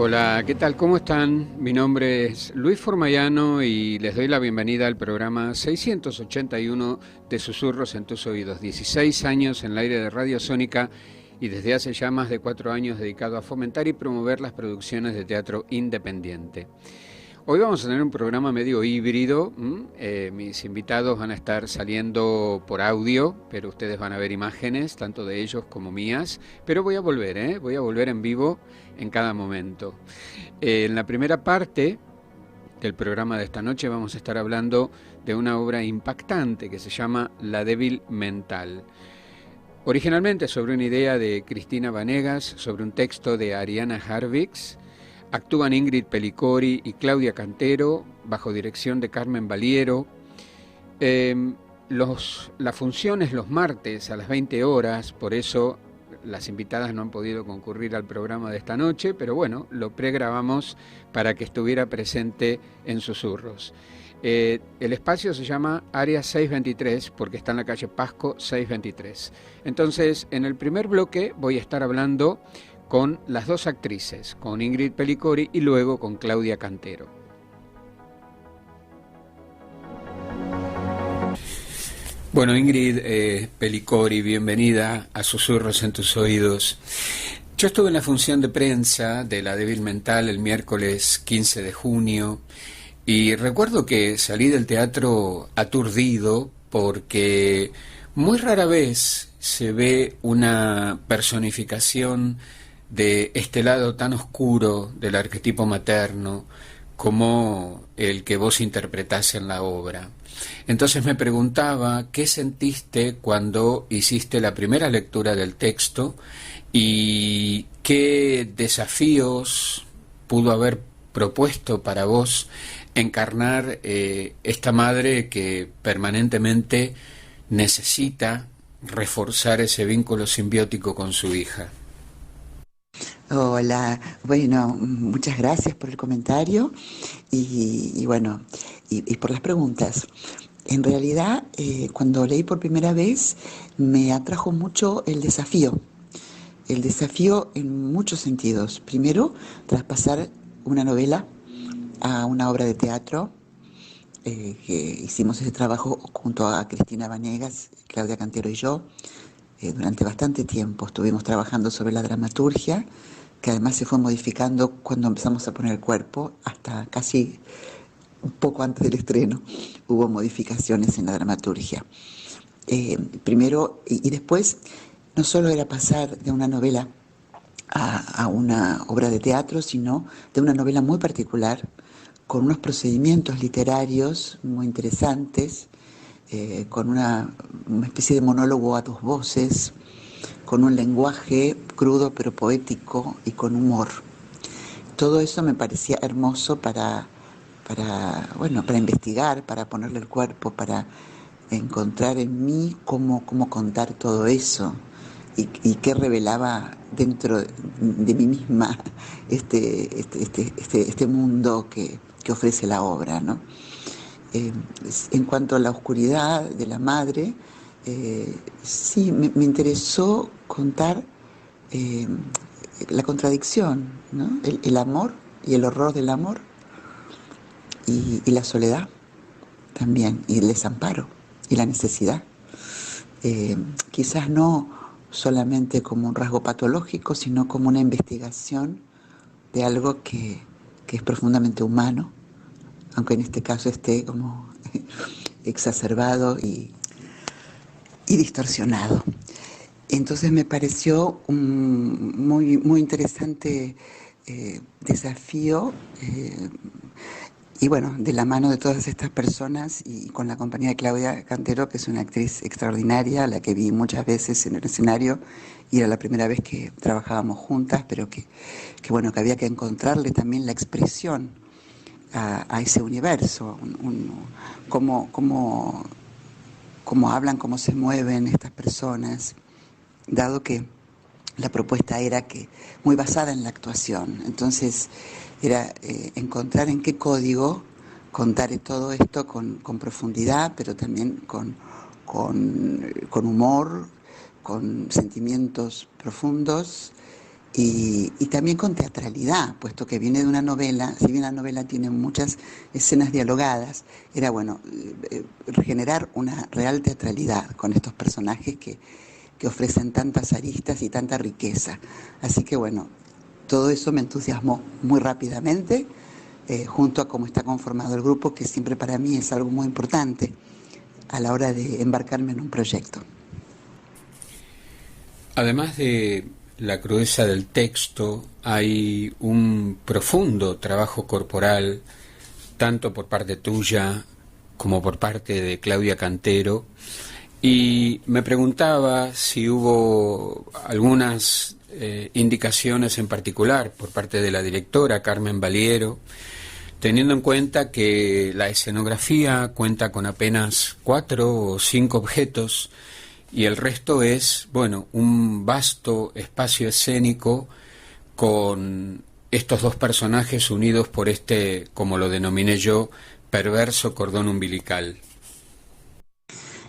Hola, ¿qué tal? ¿Cómo están? Mi nombre es Luis Formayano y les doy la bienvenida al programa 681 de Susurros en tus oídos. 16 años en el aire de Radio Sónica y desde hace ya más de 4 años dedicado a fomentar y promover las producciones de teatro independiente. Hoy vamos a tener un programa medio híbrido. Mis invitados van a estar saliendo por audio, pero ustedes van a ver imágenes, tanto de ellos como mías. Pero voy a volver, voy a volver en vivo en cada momento. En la primera parte del programa de esta noche vamos a estar hablando de una obra impactante que se llama La débil mental. Originalmente sobre una idea de Cristina Vanegas, sobre un texto de Ariana Harvix. Actúan Ingrid Pellicori y Claudia Cantero, bajo dirección de Carmen Valiero. La función es los martes a las 20 horas, por eso las invitadas no han podido concurrir al programa de esta noche, pero bueno, lo pregrabamos para que estuviera presente en Susurros. El espacio se llama Área 623 porque está en la calle Pasco 623. Entonces, en el primer bloque voy a estar hablando con las dos actrices, con Ingrid Pellicori y luego con Claudia Cantero. Bueno, Ingrid Pellicori, bienvenida a Susurros en tus oídos. Yo estuve en la función de prensa de La débil mental el miércoles 15 de junio y recuerdo que salí del teatro aturdido porque muy rara vez se ve una personificación de este lado tan oscuro del arquetipo materno como el que vos interpretás en la obra. Entonces me preguntaba qué sentiste cuando hiciste la primera lectura del texto y qué desafíos pudo haber propuesto para vos encarnar esta madre que permanentemente necesita reforzar ese vínculo simbiótico con su hija. Hola, bueno, muchas gracias por el comentario y bueno, y por las preguntas. En realidad, cuando leí por primera vez, me atrajo mucho el desafío en muchos sentidos. Primero, traspasar una novela a una obra de teatro, que hicimos ese trabajo junto a Cristina Vanegas, Claudia Cantero y yo. Durante bastante tiempo estuvimos trabajando sobre la dramaturgia, que además se fue modificando cuando empezamos a poner el cuerpo, hasta casi un poco antes del estreno hubo modificaciones en la dramaturgia. Primero y después, no solo era pasar de una novela a una obra de teatro, sino de una novela muy particular, con unos procedimientos literarios muy interesantes, con una especie de monólogo a dos voces, con un lenguaje crudo pero poético y con humor. Todo eso me parecía hermoso para investigar, para ponerle el cuerpo, para encontrar en mí cómo contar todo eso y qué revelaba dentro de mí misma este mundo que ofrece la obra, ¿no? En cuanto a la oscuridad de la madre, sí, me interesó contar eh, la contradicción, ¿no? El amor y el horror del amor y la soledad también, y el desamparo y la necesidad. Quizás no solamente como un rasgo patológico, sino como una investigación de algo que es profundamente humano, aunque en este caso esté como exacerbado y distorsionado. Entonces me pareció un muy interesante desafío, y bueno, de la mano de todas estas personas y con la compañía de Claudia Cantero, que es una actriz extraordinaria, a la que vi muchas veces en el escenario y era la primera vez que trabajábamos juntas, pero que bueno, que había que encontrarle también la expresión a ese universo, cómo hablan, cómo se mueven estas personas, dado que la propuesta era que muy basada en la actuación. Entonces era encontrar en qué código contar todo esto con profundidad, pero también con humor, con sentimientos profundos y también con teatralidad, puesto que viene de una novela, si bien la novela tiene muchas escenas dialogadas, era bueno generar una real teatralidad con estos personajes que ofrecen tantas aristas y tanta riqueza. Así que bueno, todo eso me entusiasmó muy rápidamente, junto a cómo está conformado el grupo, que siempre para mí es algo muy importante a la hora de embarcarme en un proyecto. Además de la crudeza del texto, hay un profundo trabajo corporal, tanto por parte tuya como por parte de Claudia Cantero, y me preguntaba si hubo algunas indicaciones en particular por parte de la directora Carmen Valiero, teniendo en cuenta que la escenografía cuenta con apenas 4 o 5 objetos y el resto es, bueno, un vasto espacio escénico con estos dos personajes unidos por este, como lo denominé yo, perverso cordón umbilical.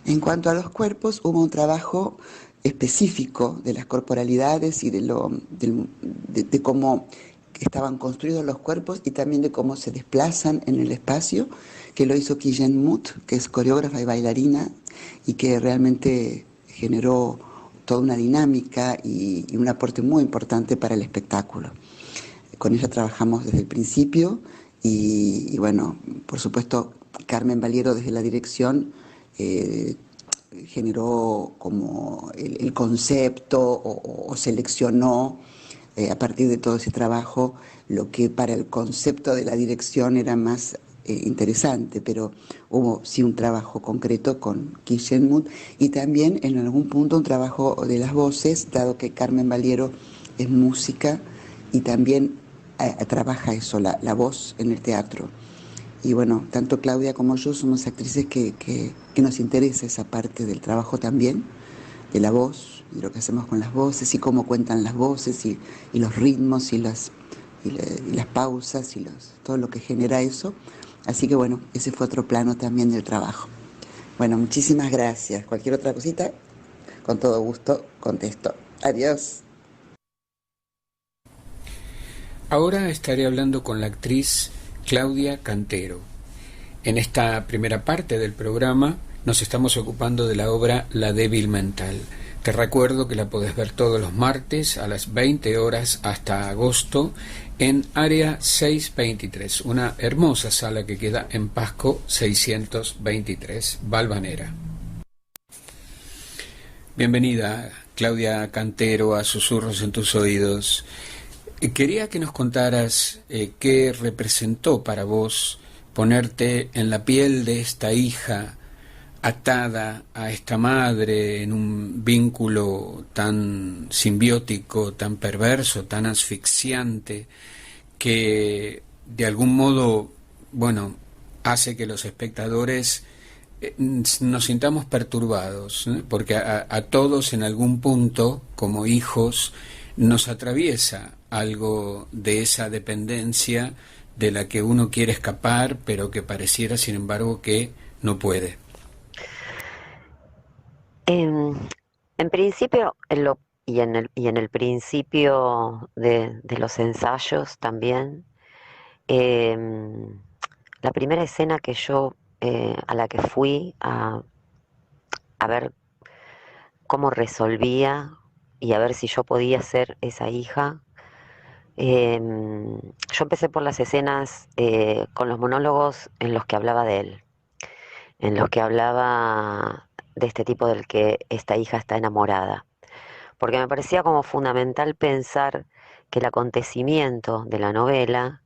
En cuanto a los cuerpos, hubo un trabajo específico de las corporalidades y de cómo estaban construidos los cuerpos y también de cómo se desplazan en el espacio, que lo hizo Kijen Mut, que es coreógrafa y bailarina y que realmente generó toda una dinámica y un aporte muy importante para el espectáculo. Con ella trabajamos desde el principio y bueno, por supuesto, Carmen Valiero desde la dirección eh, generó como el concepto o seleccionó a partir de todo ese trabajo lo que para el concepto de la dirección era más interesante, pero hubo sí un trabajo concreto con Kishenmut y también en algún punto un trabajo de las voces, dado que Carmen Valiero es música y también trabaja eso, la voz en el teatro. Y bueno, tanto Claudia como yo somos actrices que nos interesa esa parte del trabajo también, de la voz, y lo que hacemos con las voces, y cómo cuentan las voces, y los ritmos, y las pausas, todo lo que genera eso. Así que bueno, ese fue otro plano también del trabajo. Bueno, muchísimas gracias. Cualquier otra cosita, con todo gusto contesto. Adiós. Ahora estaré hablando con la actriz Claudia Cantero. En esta primera parte del programa nos estamos ocupando de la obra La débil mental. Te recuerdo que la podés ver todos los martes a las 20 horas hasta agosto en Área 623, una hermosa sala que queda en Pasco 623, Valvanera. Bienvenida, Claudia Cantero, a Susurros en tus oídos. Quería que nos contaras qué representó para vos ponerte en la piel de esta hija atada a esta madre en un vínculo tan simbiótico, tan perverso, tan asfixiante, que de algún modo, bueno, hace que los espectadores nos sintamos perturbados, ¿no? Porque a todos en algún punto, como hijos, nos atraviesa algo de esa dependencia de la que uno quiere escapar, pero que pareciera, sin embargo, que no puede. En, en principio, y en el principio de los ensayos también, em, la primera escena que yo a la que fui a ver cómo resolvía y a ver si yo podía ser esa hija. Yo empecé por las escenas con los monólogos en los que hablaba de él, en los que hablaba de este tipo del que esta hija está enamorada, porque me parecía como fundamental pensar que el acontecimiento de la novela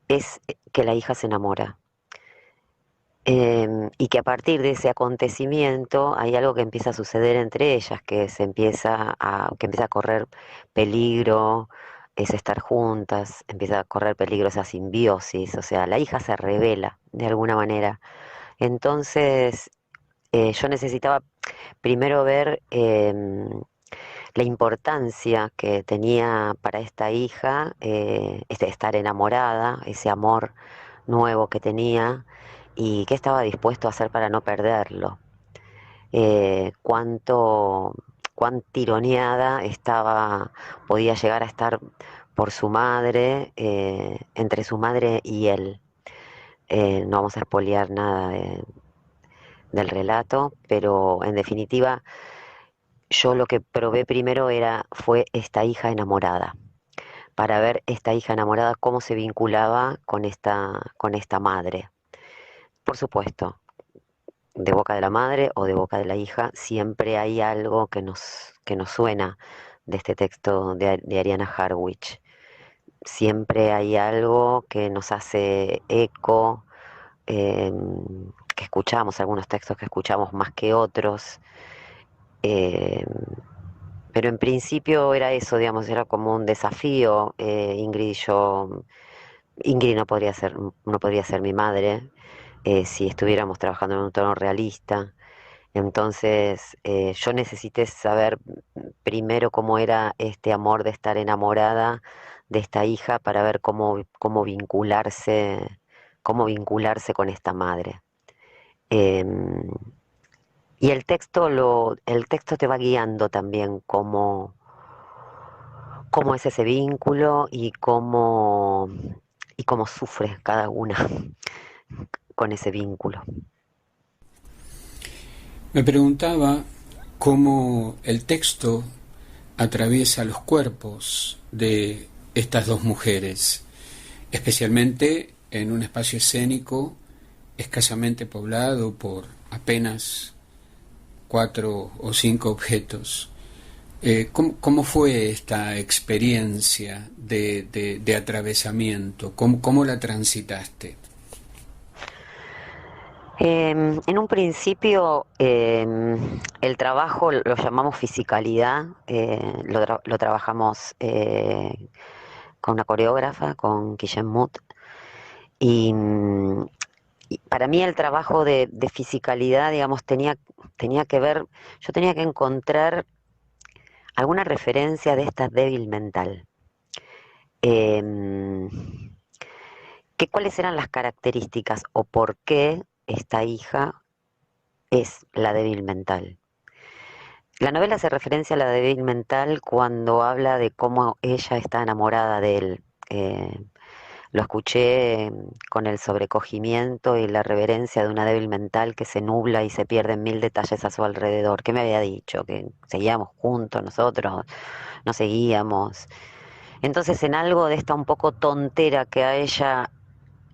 es que la hija se enamora. Y que a partir de ese acontecimiento hay algo que empieza a suceder entre ellas, que empieza a correr peligro, es estar juntas, empieza a correr peligro esa simbiosis, o sea, la hija se revela de alguna manera. Entonces, yo necesitaba primero ver la importancia que tenía para esta hija este estar enamorada, ese amor nuevo que tenía y qué estaba dispuesto a hacer para no perderlo. Cuánto, cuán tironeada podía llegar a estar por su madre, entre su madre y él. No vamos a espolear nada del relato, pero en definitiva yo lo que probé primero fue esta hija enamorada, para ver esta hija enamorada cómo se vinculaba con esta madre. Por supuesto, de boca de la madre o de boca de la hija, siempre hay algo que nos suena de este texto de Ariana Harwich. Siempre hay algo que nos hace eco, que escuchamos, algunos textos que escuchamos más que otros, eh, pero en principio era eso, digamos, era como un desafío. Ingrid no podría ser mi madre, si estuviéramos trabajando en un tono realista. Entonces, yo necesité saber primero cómo era este amor de estar enamorada de esta hija para ver cómo vincularse con esta madre. Em, y el texto te va guiando también cómo es ese vínculo y cómo sufre cada una con ese vínculo. Me preguntaba cómo el texto atraviesa los cuerpos de estas dos mujeres, especialmente en un espacio escénico escasamente poblado por apenas 4 o 5 objetos. ¿Cómo fue esta experiencia de atravesamiento? ¿Cómo la transitaste? En un principio, el trabajo lo llamamos fisicalidad, lo trabajamos con una coreógrafa, con Guillem Muth, y, y para mí el trabajo de fisicalidad, digamos, tenía que ver, yo tenía que encontrar alguna referencia de esta débil mental. Em, ¿Cuáles eran las características o por qué esta hija es la débil mental? La novela hace referencia a la débil mental cuando habla de cómo ella está enamorada de él. Lo escuché con el sobrecogimiento y la reverencia de una débil mental que se nubla y se pierde en mil detalles a su alrededor. ¿Qué me había dicho? Que seguíamos juntos, nosotros no seguíamos. Entonces, en algo de esta un poco tontera que a ella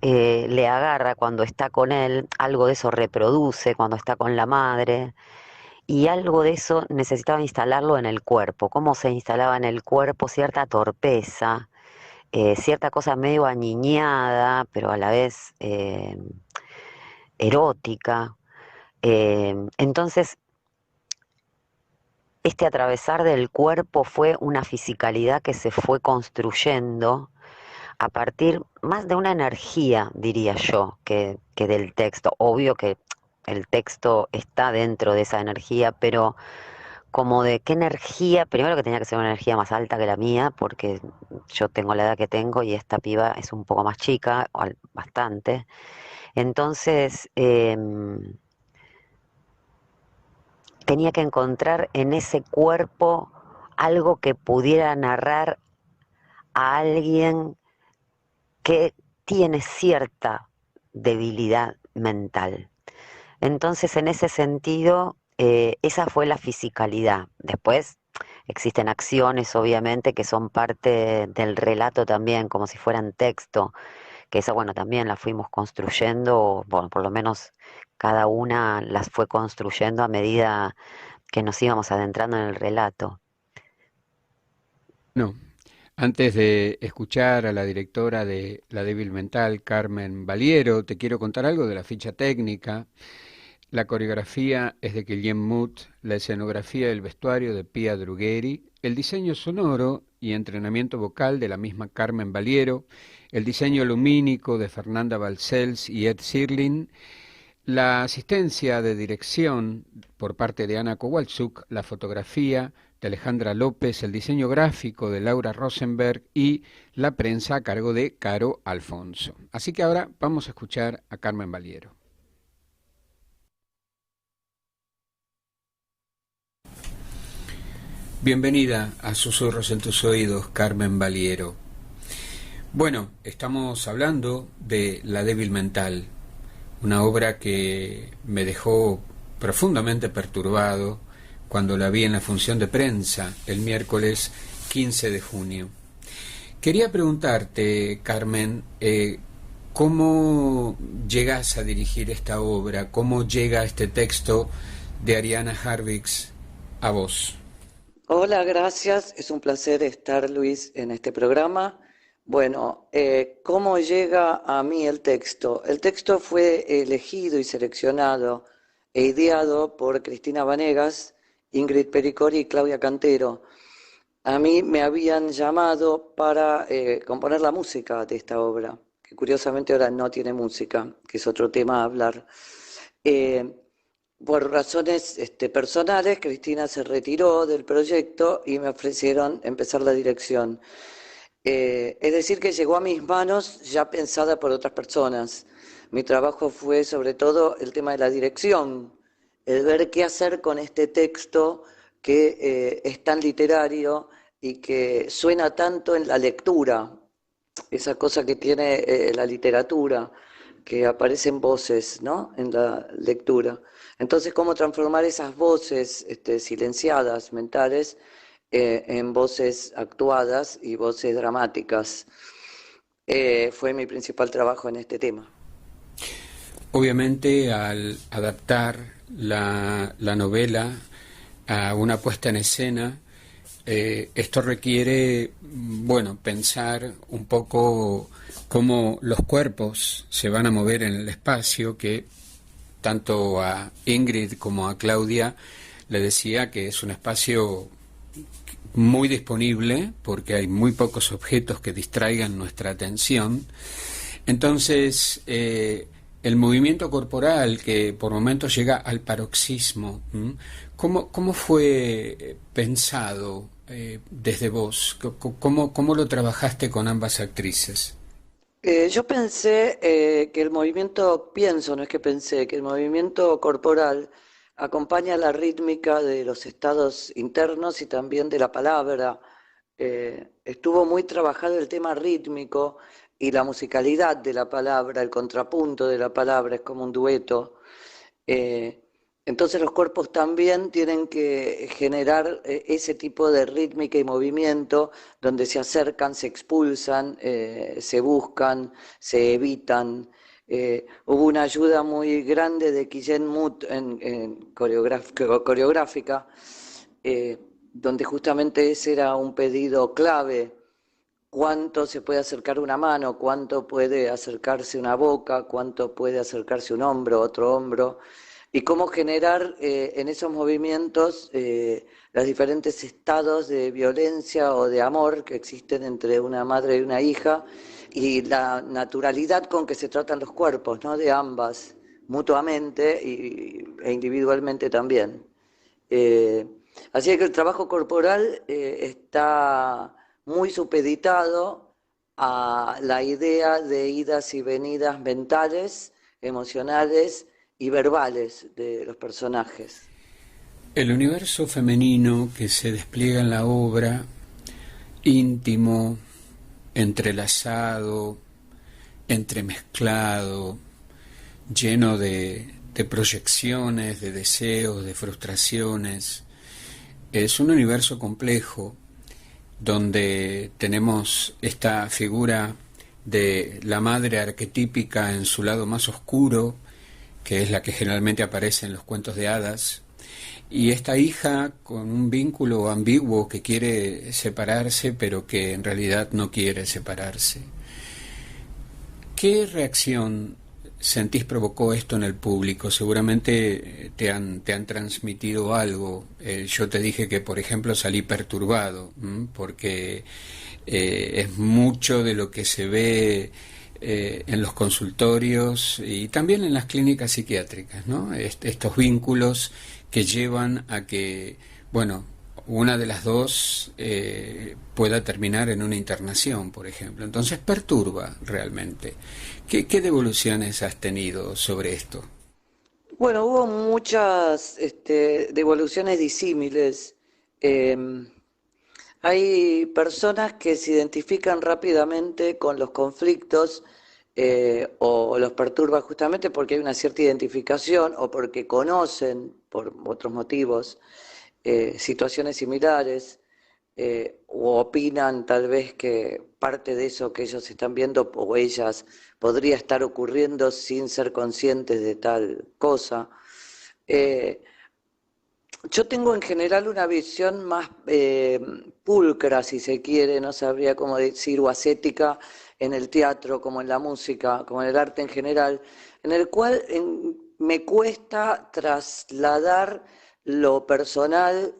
le agarra cuando está con él, algo de eso reproduce cuando está con la madre, y algo de eso necesitaba instalarlo en el cuerpo. ¿Cómo se instalaba en el cuerpo cierta torpeza, cierta cosa medio aniñada, pero a la vez erótica? Entonces, este atravesar del cuerpo fue una fisicalidad que se fue construyendo a partir más de una energía, diría yo, que del texto. Obvio que el texto está dentro de esa energía, pero como de qué energía, primero que tenía que ser una energía más alta que la mía, porque yo tengo la edad que tengo y esta piba es un poco más chica, bastante. Entonces, tenía que encontrar en ese cuerpo algo que pudiera narrar a alguien que tiene cierta debilidad mental. Entonces, en ese sentido, esa fue la fisicalidad. Después existen acciones, obviamente, que son parte del relato también, como si fueran texto, que esa, bueno, también la fuimos construyendo, bueno, por lo menos cada una las fue construyendo a medida que nos íbamos adentrando en el relato. No. Antes de escuchar a la directora de La Débil Mental, Carmen Valiero, te quiero contar algo de la ficha técnica. La coreografía es de Guillem Muth, la escenografía y el vestuario de Pia Drugheri, el diseño sonoro y entrenamiento vocal de la misma Carmen Valiero, el diseño lumínico de Fernanda Balcells y Ed Sirlin, la asistencia de dirección por parte de Ana Kowalczuk, la fotografía de Alejandra López, el diseño gráfico de Laura Rosenberg y la prensa a cargo de Caro Alfonso. Así que ahora vamos a escuchar a Carmen Valiero. Bienvenida a Susurros en tus oídos, Carmen Baliero. Bueno, estamos hablando de La débil mental, una obra que me dejó profundamente perturbado cuando la vi en la función de prensa el miércoles 15 de junio. Quería preguntarte, Carmen, ¿cómo llegas a dirigir esta obra? ¿Cómo llega este texto de Ariana Harvix a vos? Hola, gracias. Es un placer estar, Luis, en este programa. Bueno, ¿cómo llega a mí el texto? El texto fue elegido y seleccionado e ideado por Cristina Vanegas, Ingrid Pericori y Claudia Cantero. A mí me habían llamado para componer la música de esta obra, que curiosamente ahora no tiene música, que es otro tema a hablar. Por razones personales, Cristina se retiró del proyecto y me ofrecieron empezar la dirección. Es decir, que llegó a mis manos ya pensada por otras personas. Mi trabajo fue sobre todo el tema de la dirección, el ver qué hacer con este texto que es tan literario y que suena tanto en la lectura, esa cosa que tiene la literatura, que aparecen voces, ¿no?, en la lectura. Entonces, cómo transformar esas voces silenciadas, mentales, en voces actuadas y voces dramáticas. Fue mi principal trabajo en este tema. Obviamente, al adaptar la novela a una puesta en escena, esto requiere, bueno, pensar un poco cómo los cuerpos se van a mover en el espacio, que tanto a Ingrid como a Claudia le decía que es un espacio muy disponible porque hay muy pocos objetos que distraigan nuestra atención. Entonces, el movimiento corporal que por momentos llega al paroxismo, ¿cómo fue pensado desde vos? ¿Cómo lo trabajaste con ambas actrices? Yo pensé que el movimiento, no es que pensé, que el movimiento corporal acompaña la rítmica de los estados internos y también de la palabra. Estuvo muy trabajado el tema rítmico y la musicalidad de la palabra, el contrapunto de la palabra, es como un dueto. Entonces los cuerpos también tienen que generar ese tipo de rítmica y movimiento donde se acercan, se expulsan, se buscan, se evitan. Hubo una ayuda muy grande de Guillén Mut en coreográfica, donde justamente ese era un pedido clave. Cuánto se puede acercar una mano, cuánto puede acercarse una boca, cuánto puede acercarse un hombro, otro hombro, y cómo generar en esos movimientos los diferentes estados de violencia o de amor que existen entre una madre y una hija, y la naturalidad con que se tratan los cuerpos, ¿no?, de ambas, mutuamente e individualmente también. Así que el trabajo corporal está muy supeditado a la idea de idas y venidas mentales, emocionales y verbales de los personajes. El universo femenino que se despliega en la obra, íntimo, entrelazado, entremezclado, lleno de proyecciones, de deseos, de frustraciones, es un universo complejo donde tenemos esta figura de la madre arquetípica en su lado más oscuro, que es la que generalmente aparece en los cuentos de hadas, y esta hija con un vínculo ambiguo que quiere separarse, pero que en realidad no quiere separarse. ¿Qué reacción sentís provocó esto en el público? Seguramente te han transmitido algo. Yo te dije que, por ejemplo, salí perturbado, porque es mucho de lo que se ve en los consultorios y también en las clínicas psiquiátricas, ¿no? Estos vínculos que llevan a que, bueno, una de las dos pueda terminar en una internación, por ejemplo. Entonces perturba realmente. ¿Qué devoluciones has tenido sobre esto? Bueno, hubo muchas devoluciones disímiles. Eh, Hay personas que se identifican rápidamente con los conflictos o los perturba justamente porque hay una cierta identificación o porque conocen, por otros motivos, situaciones similares o opinan tal vez que parte de eso que ellos están viendo o ellas podría estar ocurriendo sin ser conscientes de tal cosa. Eh, yo tengo en general una visión más pulcra, si se quiere, no sabría cómo decir, o ascética en el teatro, como en la música, como en el arte en general, en el cual me cuesta trasladar lo personal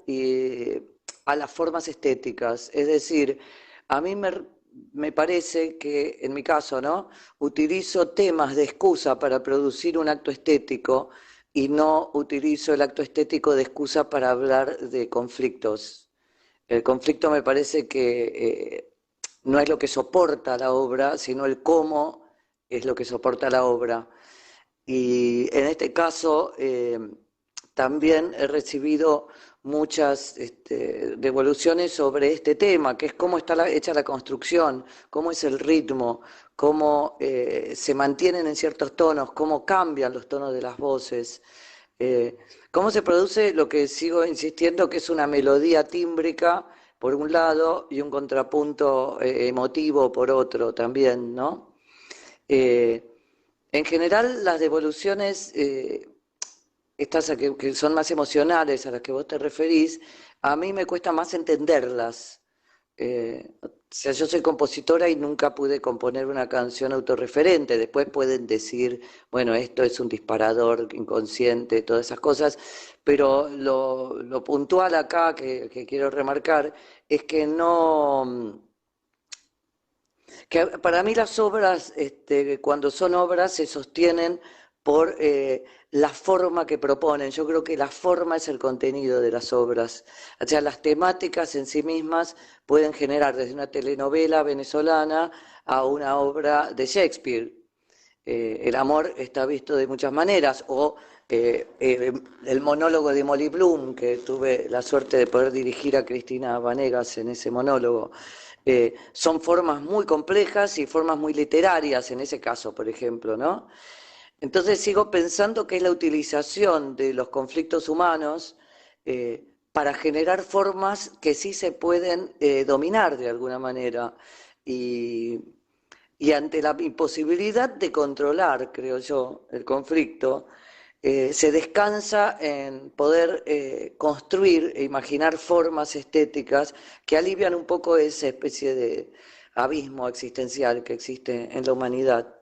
a las formas estéticas. Es decir, a mí me parece que, en mi caso, ¿no? Utilizo temas de excusa para producir un acto estético y no utilizo el acto estético de excusa para hablar de conflictos. El conflicto me parece que no es lo que soporta la obra, sino el cómo es lo que soporta la obra. Y en este caso también he recibido muchas devoluciones sobre este tema, que es cómo está hecha la construcción, cómo es el ritmo, cómo se mantienen en ciertos tonos, cómo cambian los tonos de las voces, cómo se produce lo que sigo insistiendo que es una melodía tímbrica por un lado y un contrapunto emotivo por otro también, ¿no? Eh, en general, las devoluciones, estas que son más emocionales, a las que vos te referís, a mí me cuesta más entenderlas. O sea, yo soy compositora y nunca pude componer una canción autorreferente. Después pueden decir, bueno, esto es un disparador inconsciente, todas esas cosas, pero lo puntual acá que quiero remarcar es que no que para mí las obras, cuando son obras, se sostienen por la forma que proponen. Yo creo que la forma es el contenido de las obras. O sea, las temáticas en sí mismas pueden generar desde una telenovela venezolana a una obra de Shakespeare. El amor está visto de muchas maneras, o el monólogo de Molly Bloom, que tuve la suerte de poder dirigir a Cristina Vanegas en ese monólogo. Son formas muy complejas y formas muy literarias en ese caso, por ejemplo, ¿no? Entonces sigo pensando que es la utilización de los conflictos humanos para generar formas que sí se pueden dominar de alguna manera. Y, y ante la imposibilidad de controlar, creo yo, el conflicto, se descansa en poder construir e imaginar formas estéticas que alivian un poco esa especie de abismo existencial que existe en la humanidad.